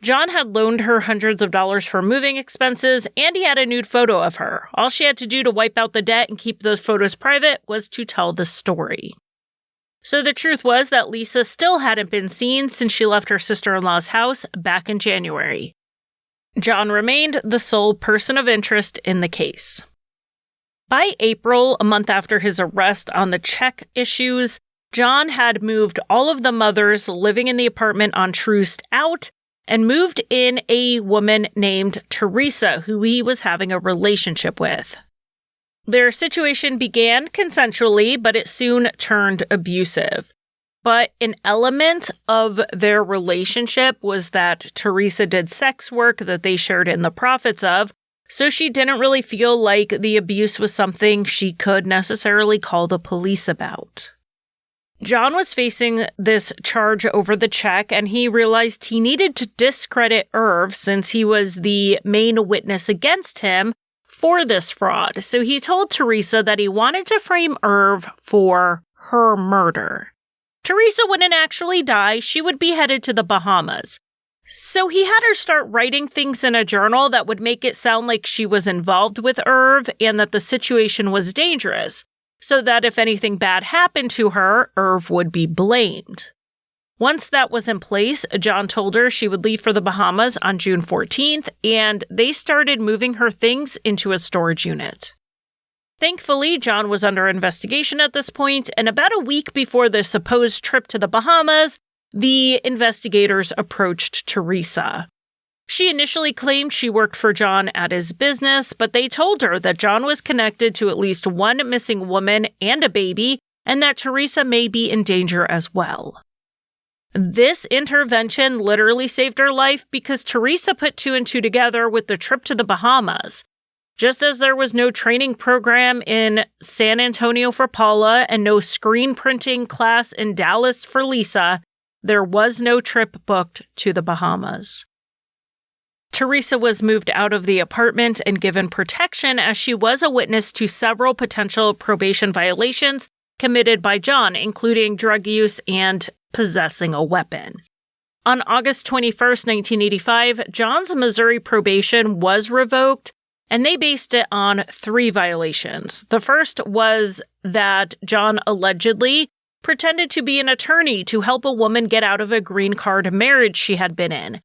John had loaned her hundreds of dollars for moving expenses, and he had a nude photo of her. All she had to do to wipe out the debt and keep those photos private was to tell the story. So the truth was that Lisa still hadn't been seen since she left her sister-in-law's house back in January. John remained the sole person of interest in the case. By April, a month after his arrest on the check issues, John had moved all of the mothers living in the apartment on Troost out and moved in a woman named Teresa, who he was having a relationship with. Their situation began consensually, but it soon turned abusive. But an element of their relationship was that Teresa did sex work that they shared in the profits of, so she didn't really feel like the abuse was something she could necessarily call the police about. John was facing this charge over the check, and he realized he needed to discredit Irv since he was the main witness against him for this fraud. So he told Teresa that he wanted to frame Irv for her murder. Teresa wouldn't actually die. She would be headed to the Bahamas. So he had her start writing things in a journal that would make it sound like she was involved with Irv and that the situation was dangerous. so that if anything bad happened to her, Irv would be blamed. Once that was in place, John told her she would leave for the Bahamas on June 14th, and they started moving her things into a storage unit. Thankfully, John was under investigation at this point, and about a week before the supposed trip to the Bahamas, the investigators approached Teresa. She initially claimed she worked for John at his business, but they told her that John was connected to at least one missing woman and a baby, and that Teresa may be in danger as well. This intervention literally saved her life because Teresa put two and two together with the trip to the Bahamas. Just as there was no training program in San Antonio for Paula and no screen printing class in Dallas for Lisa, there was no trip booked to the Bahamas. Teresa was moved out of the apartment and given protection as she was a witness to several potential probation violations committed by John, including drug use and possessing a weapon. On August 21st, 1985, John's Missouri probation was revoked, and they based it on 3 violations. The first was that John allegedly pretended to be an attorney to help a woman get out of a green card marriage she had been in.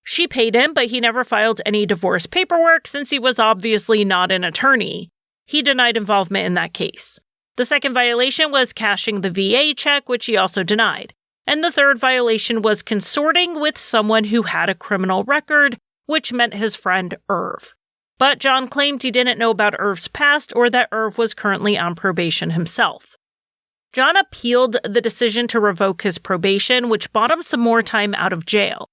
She paid him, but he never filed any divorce paperwork since he was obviously not an attorney. He denied involvement in that case. The second violation was cashing the VA check, which he also denied. And the third violation was consorting with someone who had a criminal record, which meant his friend Irv. But John claimed he didn't know about Irv's past or that Irv was currently on probation himself. John appealed the decision to revoke his probation, which bought him some more time out of jail.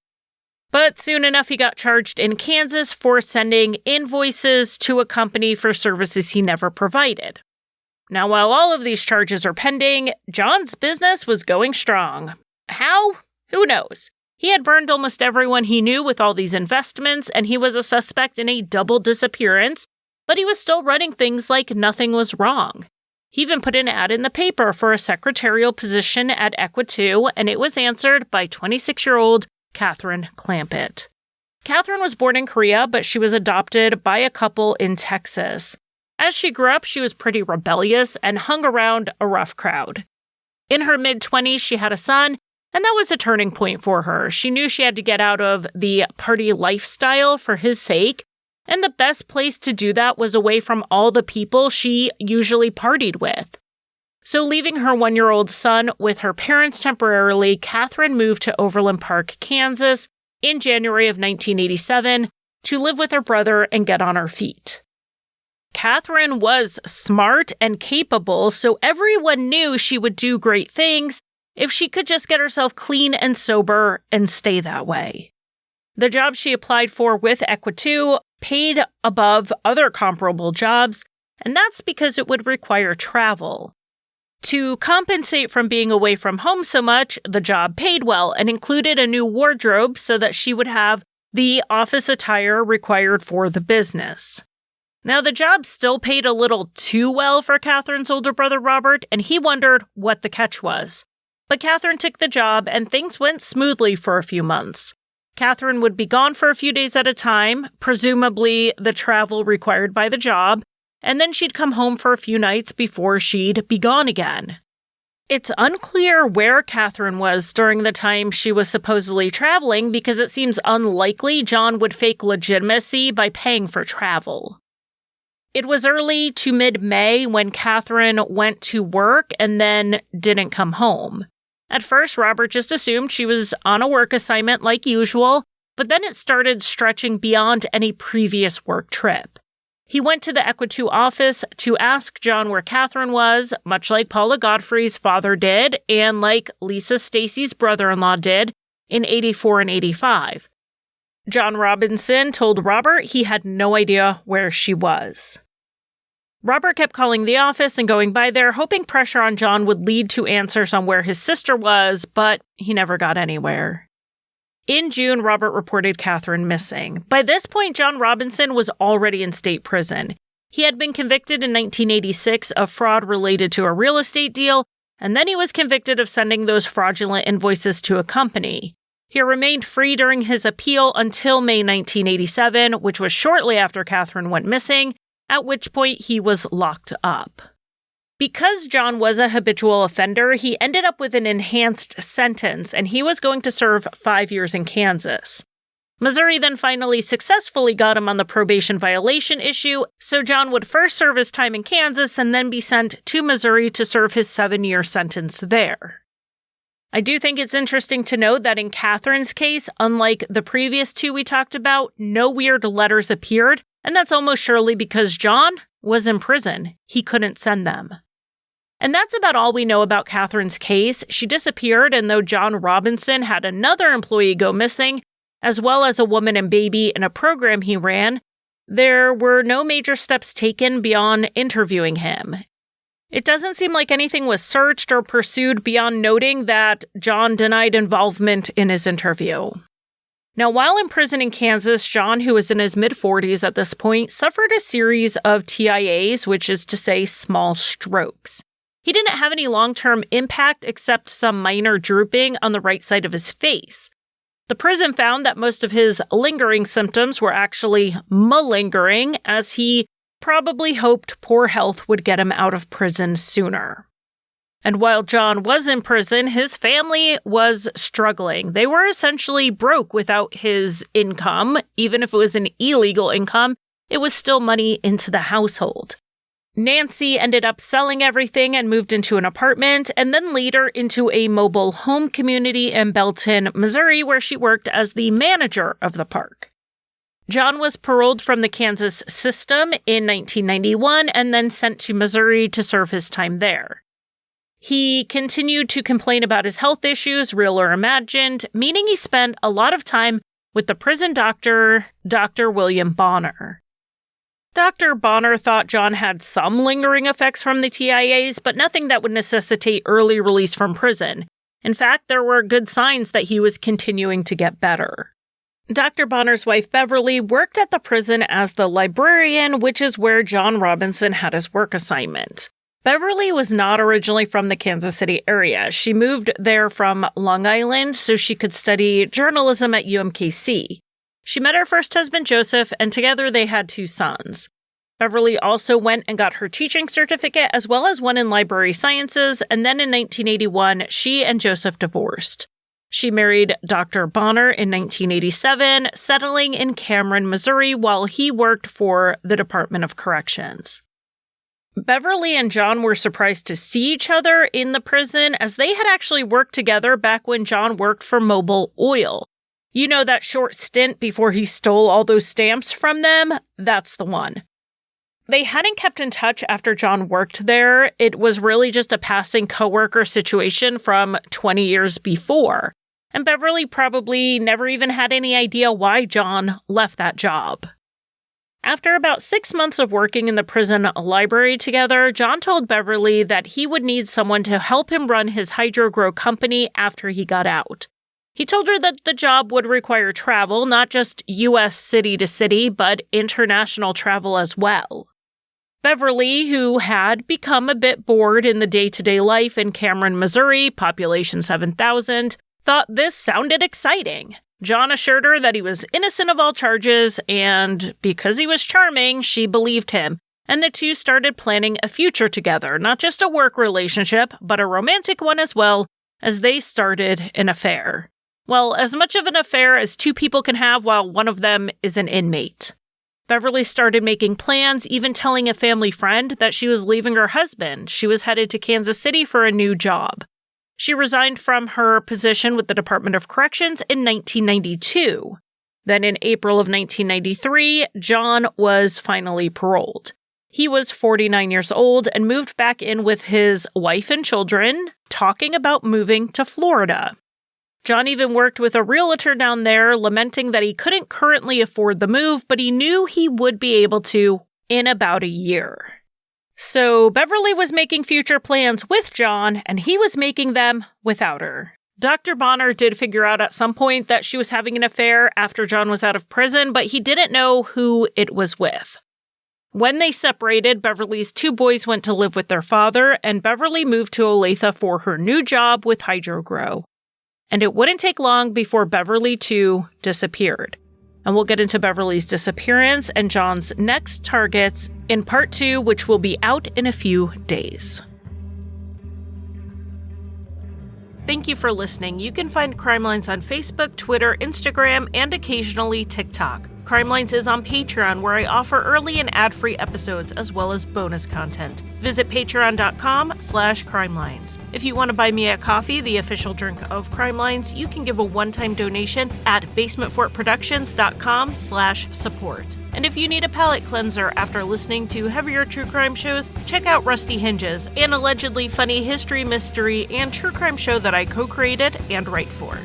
But soon enough, he got charged in Kansas for sending invoices to a company for services he never provided. Now, while all of these charges are pending, John's business was going strong. How? Who knows? He had burned almost everyone he knew with all these investments, and he was a suspect in a double disappearance, but he was still running things like nothing was wrong. He even put an ad in the paper for a secretarial position at Equi2, and it was answered by 26-year-old Catherine Clampitt. Catherine was born in Korea, but she was adopted by a couple in Texas. As she grew up, she was pretty rebellious and hung around a rough crowd. In her mid-20s, she had a son, and that was a turning point for her. She knew she had to get out of the party lifestyle for his sake, and the best place to do that was away from all the people she usually partied with. So leaving her 1-year-old son with her parents temporarily, Catherine moved to Overland Park, Kansas in January of 1987 to live with her brother and get on her feet. Catherine was smart and capable, so everyone knew she would do great things if she could just get herself clean and sober and stay that way. The job she applied for with Equi2 paid above other comparable jobs, and that's because it would require travel. To compensate from being away from home so much, the job paid well and included a new wardrobe so that she would have the office attire required for the business. Now, the job still paid a little too well for Catherine's older brother, Robert, and he wondered what the catch was. But Catherine took the job, and things went smoothly for a few months. Catherine would be gone for a few days at a time, presumably the travel required by the job, and then she'd come home for a few nights before she'd be gone again. It's unclear where Catherine was during the time she was supposedly traveling because it seems unlikely John would fake legitimacy by paying for travel. It was early to mid-May when Catherine went to work and then didn't come home. At first, Robert just assumed she was on a work assignment like usual, but then it started stretching beyond any previous work trip. He went to the Equi2 office to ask John where Catherine was, much like Paula Godfrey's father did, and like Lisa Stacy's brother-in-law did in 84 and 85. John Robinson told Robert he had no idea where she was. Robert kept calling the office and going by there, hoping pressure on John would lead to answers on where his sister was, but he never got anywhere. In June, Robert reported Catherine missing. By this point, John Robinson was already in state prison. He had been convicted in 1986 of fraud related to a real estate deal, and then he was convicted of sending those fraudulent invoices to a company. He remained free during his appeal until May 1987, which was shortly after Catherine went missing, at which point he was locked up. Because John was a habitual offender, he ended up with an enhanced sentence, and he was going to serve 5 years in Kansas. Missouri then finally successfully got him on the probation violation issue, so John would first serve his time in Kansas and then be sent to Missouri to serve his 7-year sentence there. I do think it's interesting to note that in Catherine's case, unlike the previous two we talked about, no weird letters appeared, and that's almost surely because John was in prison. He couldn't send them. And that's about all we know about Catherine's case. She disappeared, and though John Robinson had another employee go missing, as well as a woman and baby in a program he ran, there were no major steps taken beyond interviewing him. It doesn't seem like anything was searched or pursued beyond noting that John denied involvement in his interview. Now, while in prison in Kansas, John, who was in his mid-40s at this point, suffered a series of TIAs, which is to say small strokes. He didn't have any long-term impact except some minor drooping on the right side of his face. The prison found that most of his lingering symptoms were actually malingering, as he probably hoped poor health would get him out of prison sooner. And while John was in prison, his family was struggling. They were essentially broke without his income. Even if it was an illegal income, it was still money into the household. Nancy ended up selling everything and moved into an apartment, and then later into a mobile home community in Belton, Missouri, where she worked as the manager of the park. John was paroled from the Kansas system in 1991 and then sent to Missouri to serve his time there. He continued to complain about his health issues, real or imagined, meaning he spent a lot of time with the prison doctor, Dr. William Bonner. Dr. Bonner thought John had some lingering effects from the TIAs, but nothing that would necessitate early release from prison. In fact, there were good signs that he was continuing to get better. Dr. Bonner's wife, Beverly, worked at the prison as the librarian, which is where John Robinson had his work assignment. Beverly was not originally from the Kansas City area. She moved there from Long Island so she could study journalism at UMKC. She met her first husband, Joseph, and together they had 2 sons. Beverly also went and got her teaching certificate as well as one in library sciences, and then in 1981, she and Joseph divorced. She married Dr. Bonner in 1987, settling in Cameron, Missouri, while he worked for the Department of Corrections. Beverly and John were surprised to see each other in the prison, as they had actually worked together back when John worked for Mobil Oil. You know that short stint before he stole all those stamps from them? That's the one. They hadn't kept in touch after John worked there. It was really just a passing coworker situation from 20 years before. And Beverly probably never even had any idea why John left that job. After about 6 months of working in the prison library together, John told Beverly that he would need someone to help him run his hydro-grow company after he got out. He told her that the job would require travel, not just U.S. city to city, but international travel as well. Beverly, who had become a bit bored in the day-to-day life in Cameron, Missouri, population 7,000, thought this sounded exciting. John assured her that he was innocent of all charges, and because he was charming, she believed him, and the two started planning a future together, not just a work relationship, but a romantic one as well, as they started an affair. Well, as much of an affair as 2 people can have while one of them is an inmate. Beverly started making plans, even telling a family friend that she was leaving her husband. She was headed to Kansas City for a new job. She resigned from her position with the Department of Corrections in 1992. Then in April of 1993, John was finally paroled. He was 49 years old and moved back in with his wife and children, talking about moving to Florida. John even worked with a realtor down there, lamenting that he couldn't currently afford the move, but he knew he would be able to in about a year. So Beverly was making future plans with John, and he was making them without her. Dr. Bonner did figure out at some point that she was having an affair after John was out of prison, but he didn't know who it was with. When they separated, Beverly's 2 boys went to live with their father, and Beverly moved to Olathe for her new job with Hydrogrow. And it wouldn't take long before Beverly, too, disappeared. And we'll get into Beverly's disappearance and John's next targets in part 2, which will be out in a few days. Thank you for listening. You can find Crimelines on Facebook, Twitter, Instagram, and occasionally TikTok. Crimelines is on Patreon, where I offer early and ad-free episodes as well as bonus content. Visit patreon.com/crimelines. If you want to buy me a coffee, the official drink of Crimelines, you can give a one-time donation at basementfortproductions.com/support. And if you need a palate cleanser after listening to heavier true crime shows, check out Rusty Hinges, an allegedly funny history, mystery, and true crime show that I co-created and write for.